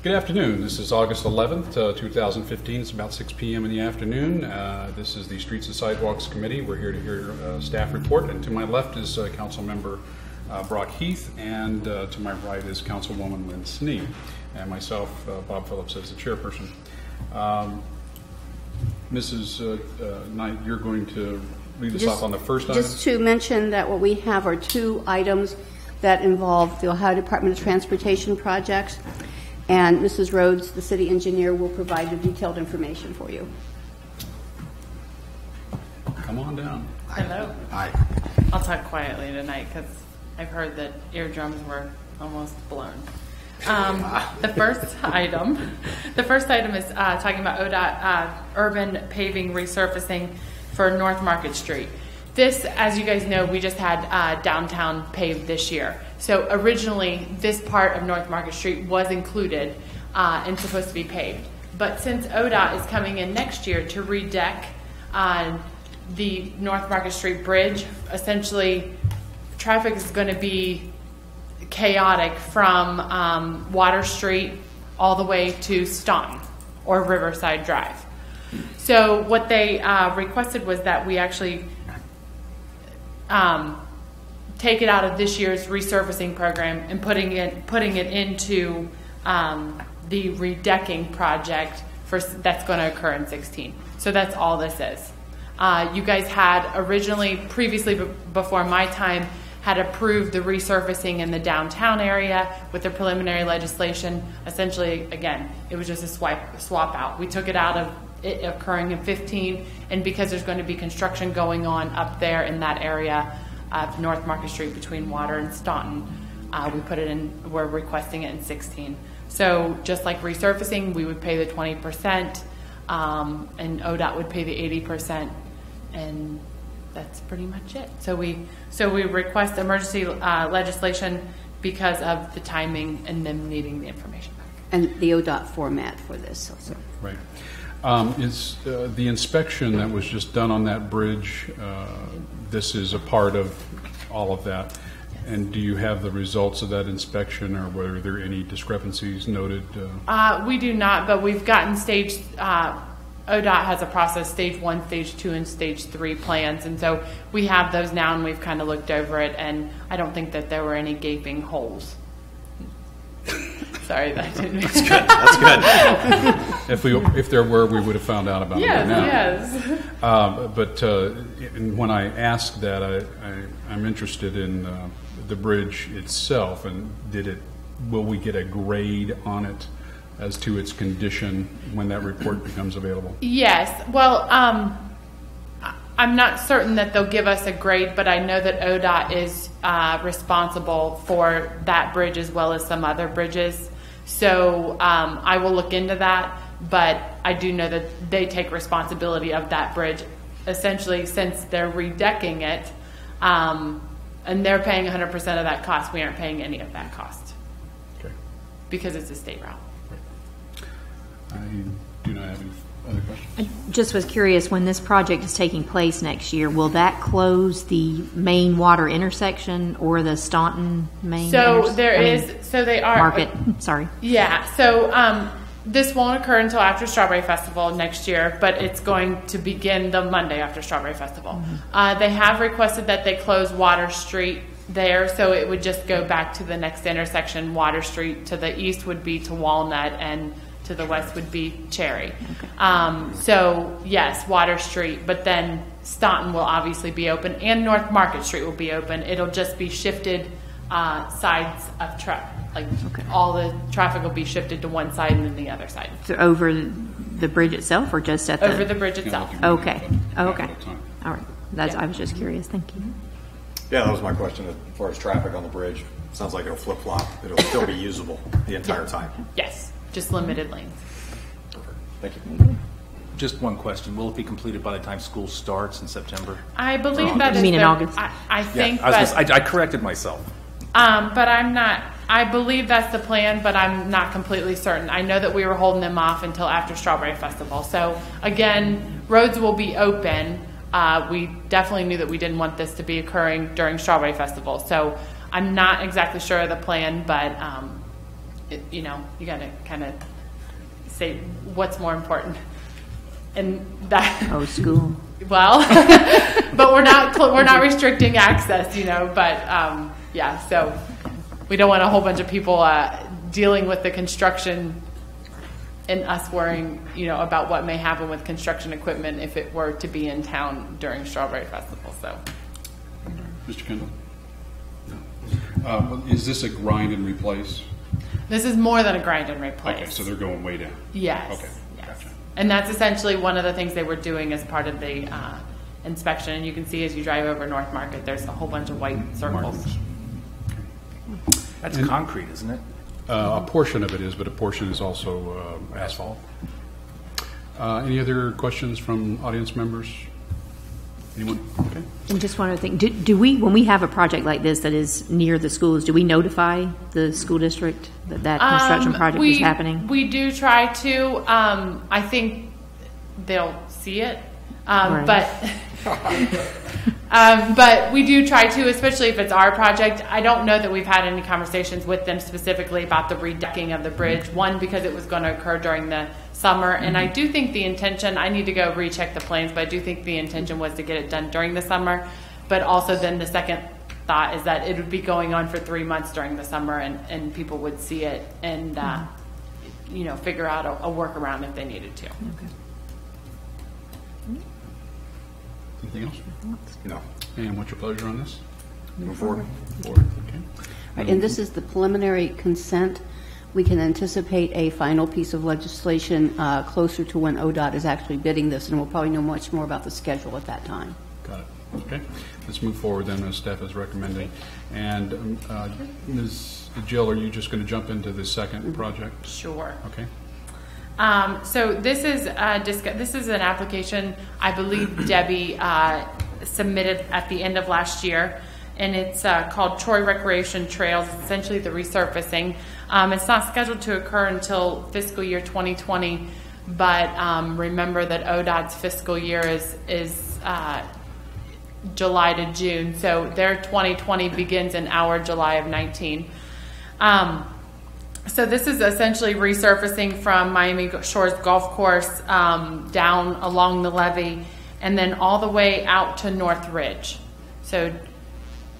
Good afternoon. This is August 11th, 2015. It's about 6 p.m. in the afternoon. This is the Streets and Sidewalks Committee. We're here to hear staff report. And to my left is Council Member Brock Heath, and to my right is Councilwoman Lynn Snee, and myself, Bob Phillips, as the chairperson. Mrs. Knight, you're going to lead us off on the first item. Just to mention that what we have are two items that involve the Ohio Department of Transportation projects. And Mrs. Rhodes, the city engineer, will provide the detailed information for you. Come on down. Hello. Hi. I'll talk quietly tonight because I've heard that eardrums were almost blown. The first item is talking about ODOT urban paving resurfacing for North Market Street. This, as you guys know, we just had downtown paved this year. So originally, this part of North Market Street was included and supposed to be paved. But since ODOT is coming in next year to redeck the North Market Street Bridge, essentially traffic is going to be chaotic from Water Street all the way to Staunton or Riverside Drive. So what they requested was that we actually take it out of this year's resurfacing program and putting it into the redecking project that's going to occur in 16. So that's all this is. You guys had previously before my time, had approved the resurfacing in the downtown area with the preliminary legislation. Essentially, again, it was just a swap out. We took it out of it occurring in 15, and because there's going to be construction going on up there in that area of North Market Street between Water and Staunton, we're requesting it in 16. So just like resurfacing, we would pay the 20%, and ODOT would pay the 80%, and that's pretty much it. So we request emergency legislation because of the timing and them needing the information back. And the ODOT format for this also. Right. Is the inspection that was just done on that bridge, this is a part of all of that? Yes. And do you have the results of that inspection, or were there any discrepancies noted? We do not, but we've gotten ODOT has a process, stage 1, stage 2, and stage 3 plans, and so we have those now, and we've kind of looked over it, and I don't think that there were any gaping holes. Sorry, that didn't. That's good. That's good. If there were, we would have found out about it right now. Yes. But when I ask that, I'm interested in the bridge itself, and will we get a grade on it as to its condition when that report becomes available? Yes. Well, I'm not certain that they'll give us a grade, but I know that ODOT is responsible for that bridge as well as some other bridges. So I will look into that, but I do know that they take responsibility of that bridge, essentially, since they're redecking it, and they're paying 100% of that cost. We aren't paying any of that cost. Okay. Because it's a state route. I do not have any other questions. I just was curious, when this project is taking place next year, will that close the main water intersection or the Staunton main? They are market. Sorry. Yeah. So this won't occur until after Strawberry Festival next year, but it's going to begin the Monday after Strawberry Festival. Mm-hmm. They have requested that they close Water Street there, so it would just go back to the next intersection. Water Street to the east would be to Walnut, and to the west would be Cherry. Okay. So yes, Water Street, but then Staunton will obviously be open, and North Market Street will be open. It'll just be shifted sides of truck. All the traffic will be shifted to one side and then the other side. So over the bridge itself, or just at over the bridge itself? Okay. Okay. All right. I was just curious. Thank you. Yeah, that was my question. As far as traffic on the bridge, sounds like it'll flip flop. It'll still be usable the entire time. Yes. Just limited lanes. Perfect. Thank you. Just one question. Will it be completed by the time school starts in September? I believe that is. You mean in August? I think. Yeah, I corrected myself. But I'm not. I believe that's the plan, but I'm not completely certain. I know that we were holding them off until after Strawberry Festival. So again, roads will be open. We definitely knew that we didn't want this to be occurring during Strawberry Festival. So I'm not exactly sure of the plan, but you got to kind of say what's more important. And that School. well, but we're not restricting access, but so we don't want a whole bunch of people dealing with the construction and us worrying, about what may happen with construction equipment if it were to be in town during Strawberry Festival. So, Mr. Kendall? Is this a grind and replace? this is more than a grind and replace. Okay, so they're going way down. Yes. Okay, yes. gotcha. And that's essentially one of the things they were doing as part of the inspection. And you can see as you drive over North Market, there's a whole bunch of white circles. Markings. That's concrete, isn't it? A portion of it is, but a portion is also asphalt. Any other questions from audience members? Anyone? Okay. And just one other thing, do we, when we have a project like this that is near the schools, do we notify the school district that construction project is happening? We do try to. I think they'll see it, Right. but we do try to, especially if it's our project. I don't know that we've had any conversations with them specifically about the redecking of the bridge. One, because it was going to occur during the summer, and I do think the intention, I need to go recheck the plans, but I do think the intention was to get it done during the summer. But also then the second thought is that it would be going on for 3 months during the summer, and people would see it and figure out a workaround if they needed to. Okay. Anything else? No. And what's your pleasure on this? Move forward. Forward. Okay. Right, and this is the preliminary consent. We can anticipate a final piece of legislation closer to when ODOT is actually bidding this, and we'll probably know much more about the schedule at that time. Got it. Okay. Let's move forward then as staff is recommending. And Ms. Jill, are you just going to jump into the second project? Sure. Okay. So this is an application I believe Debbie submitted at the end of last year, and it's called Troy Recreation Trails. It's essentially the resurfacing. It's not scheduled to occur until fiscal year 2020, but remember that ODOT's fiscal year is July to June, so their 2020 begins in our July of 19. So this is essentially resurfacing from Miami Shores Golf Course down along the levee and then all the way out to North Ridge. So,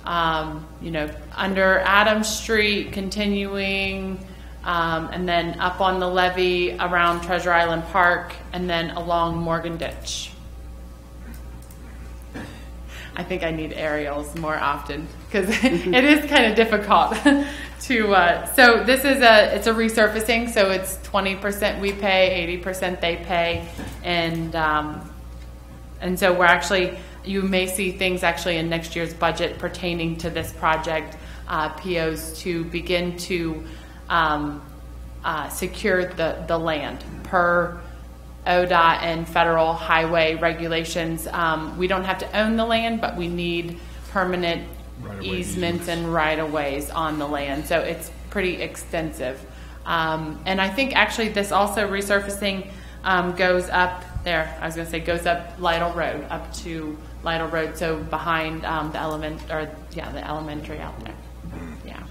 under Adams Street, continuing, and then up on the levee around Treasure Island Park, and then along Morgan Ditch. I think I need aerials more often because it is kind of difficult to. So this is it's a resurfacing. So it's 20% we pay, 80% they pay, and so we're actually, you may see things actually in next year's budget pertaining to this project, POs to begin to secure the land per ODOT and federal highway regulations. We don't have to own the land, but we need permanent easements and right-of-ways on the land. So it's pretty extensive. And I think actually this also resurfacing goes up there. I was going to say goes up Lytle Road, up to Lytle Road. So behind the elementary out there. Yeah.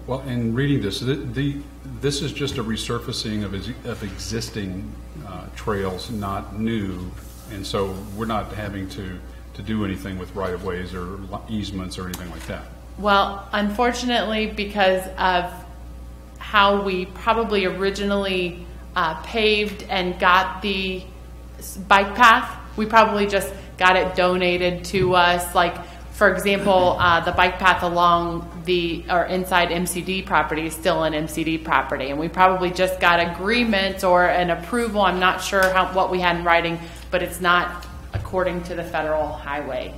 Well, in reading this, this is just a resurfacing of existing trails, not new, and so we're not having to do anything with right-of-ways or easements or anything like that. Well, unfortunately, because of how we probably originally paved and got the bike path, we probably just got it donated to us. Like, for example, the bike path along inside MCD property is still an MCD property, and we probably just got agreement or an approval. I'm not sure what we had in writing, but it's not according to the federal highway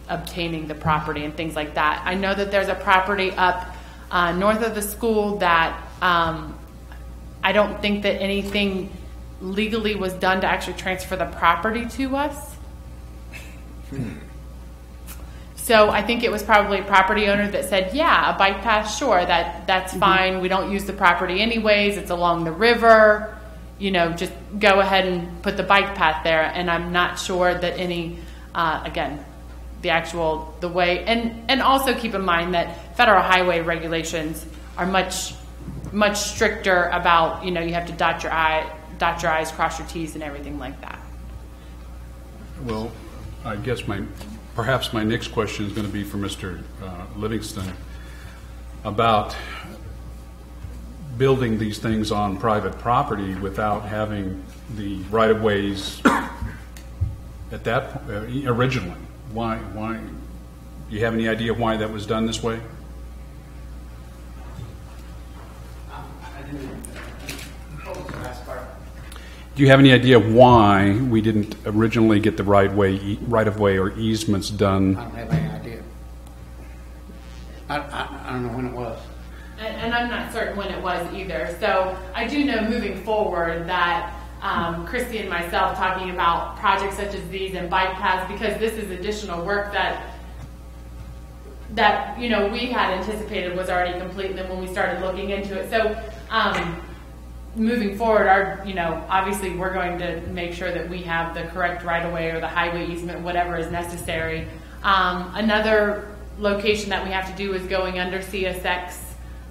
obtaining the property and things like that. I know that there's a property up north of the school that I don't think that anything legally was done to actually transfer the property to us. So I think it was probably a property owner that said, yeah, a bike path, sure, that's fine. We don't use the property anyways. It's along the river. Just go ahead and put the bike path there. And I'm not sure that any, again, the way, and also keep in mind that federal highway regulations are much stricter about, you have to dot your I's, cross your T's, and everything like that. Well, I guess perhaps my next question is going to be for Mr. Livingston about building these things on private property without having the right-of-ways at that originally. Why? Do you have any idea why that was done this way? Do you have any idea why we didn't originally get the right-of-way or easements done? I don't have any idea. I don't know when it was. And I'm not certain when it was either. So I do know moving forward that Christy and myself talking about projects such as these and bike paths, because this is additional work that we had anticipated was already complete, and then when we started looking into it. So moving forward, obviously we're going to make sure that we have the correct right-of-way or the highway easement, whatever is necessary. Another location that we have to do is going under CSX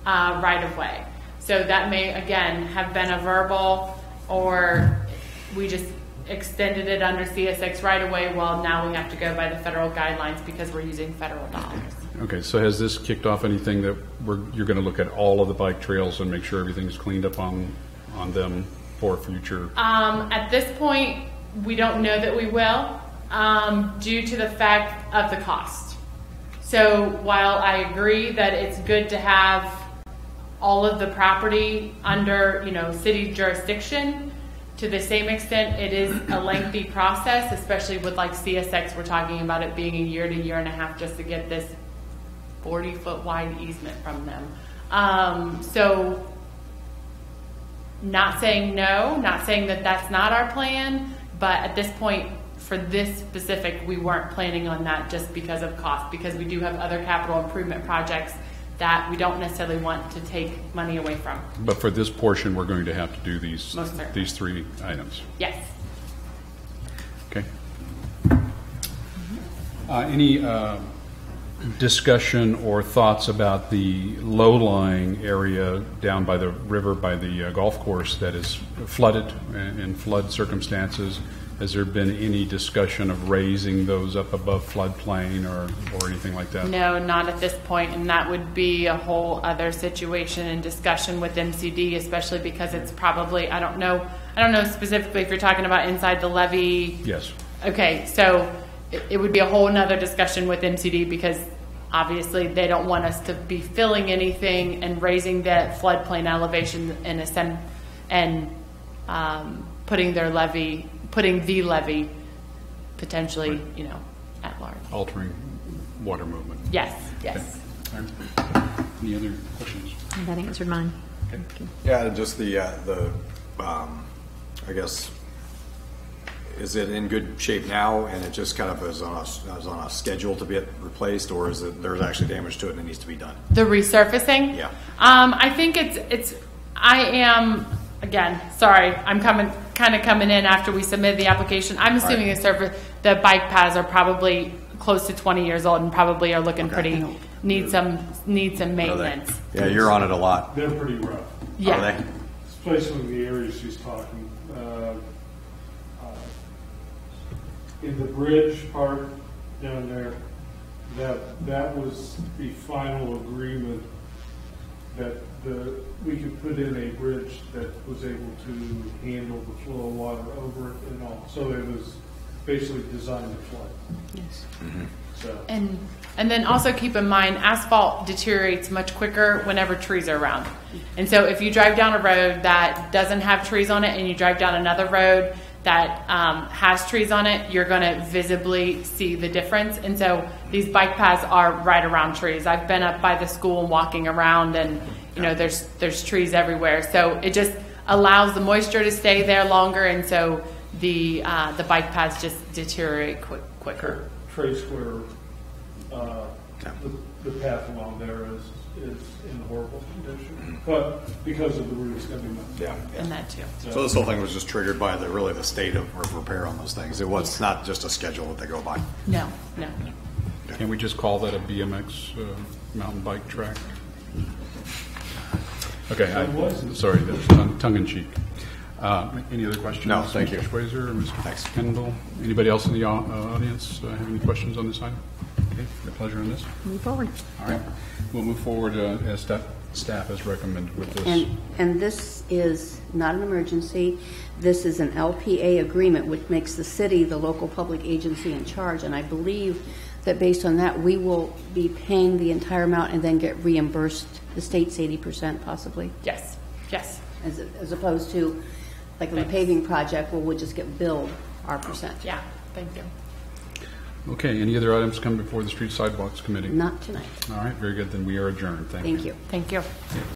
right-of-way. So that may, again, have been a verbal, or we just extended it under CSX right-of-way. Well, now we have to go by the federal guidelines because we're using federal dollars. Okay, so has this kicked off anything that you're going to look at all of the bike trails and make sure everything's cleaned up on them for future? At this point, we don't know that we will, due to the fact of the cost. So while I agree that it's good to have all of the property under, city jurisdiction, to the same extent, it is a lengthy process, especially with like CSX. We're talking about it being a year to year and a half just to get this 40-foot wide easement from them. So not saying no, not saying that that's not our plan, but at this point, for this specific, we weren't planning on that just because of cost, because we do have other capital improvement projects that we don't necessarily want to take money away from. But for this portion, we're going to have to do these Most certainly. These three items. Yes. Okay. Any discussion or thoughts about the low-lying area down by the river, by the golf course that is flooded in flood circumstances? Has there been any discussion of raising those up above floodplain or anything like that? No, not at this point, and that would be a whole other situation and discussion with MCD, especially because it's probably, I don't know specifically if you're talking about inside the levee. Yes. Okay, so it would be a whole nother discussion with MCD, because obviously they don't want us to be filling anything and raising that floodplain elevation and putting the levee potentially, right. At large. Altering water movement. Yes. Okay. Any other questions? That answered mine. Okay. Yeah, just I guess, is it in good shape now and it just kind of is on a schedule to be replaced, or is it there's actually damage to it and it needs to be done? The resurfacing? Yeah. I think I am, again, sorry, I'm coming in after we submitted the application. I'm assuming the bike paths are probably close to 20 years old and probably are looking pretty, need some maintenance. Yeah, you're on it a lot. They're pretty rough. Yeah. Are they? Especially in the areas she's talking. In the bridge part down there, that was the final agreement that we could put in a bridge that was able to handle the flow of water over it and all. So it was basically designed to flood. Yes. Mm-hmm. So. And then also keep in mind, asphalt deteriorates much quicker whenever trees are around. And so if you drive down a road that doesn't have trees on it and you drive down another road that has trees on it, you're going to visibly see the difference. And so these bike paths are right around trees. I've been up by the school walking around, and there's trees everywhere. So it just allows the moisture to stay there longer, and so the bike paths just deteriorate quicker. Trace where the path along there is in horrible condition, but because of the roots coming up. Yeah. And that too. So this whole thing was just triggered by the state of repair on those things. It's not just a schedule that they go by. No. Can we just call that a BMX mountain bike track? Okay, sorry, that's tongue in cheek. Any other questions? No, thank you. Mr. Schweizer or Ms. Kendall? Anybody else in the audience have any questions on this item? Okay, your pleasure on this? Move forward. All right, we'll move forward as staff has recommended with this. And this is not an emergency. This is an LPA agreement, which makes the city the local public agency in charge. And I believe that based on that, we will be paying the entire amount and then get reimbursed, the state's 80% possibly, Yes, yes. as opposed to like on the paving project where we'll just get billed our percent. Yeah, thank you. Okay, any other items come before the Street Sidewalks Committee? Not tonight. All right, very good. Then we are adjourned. Thank you. Thank you. Thank you.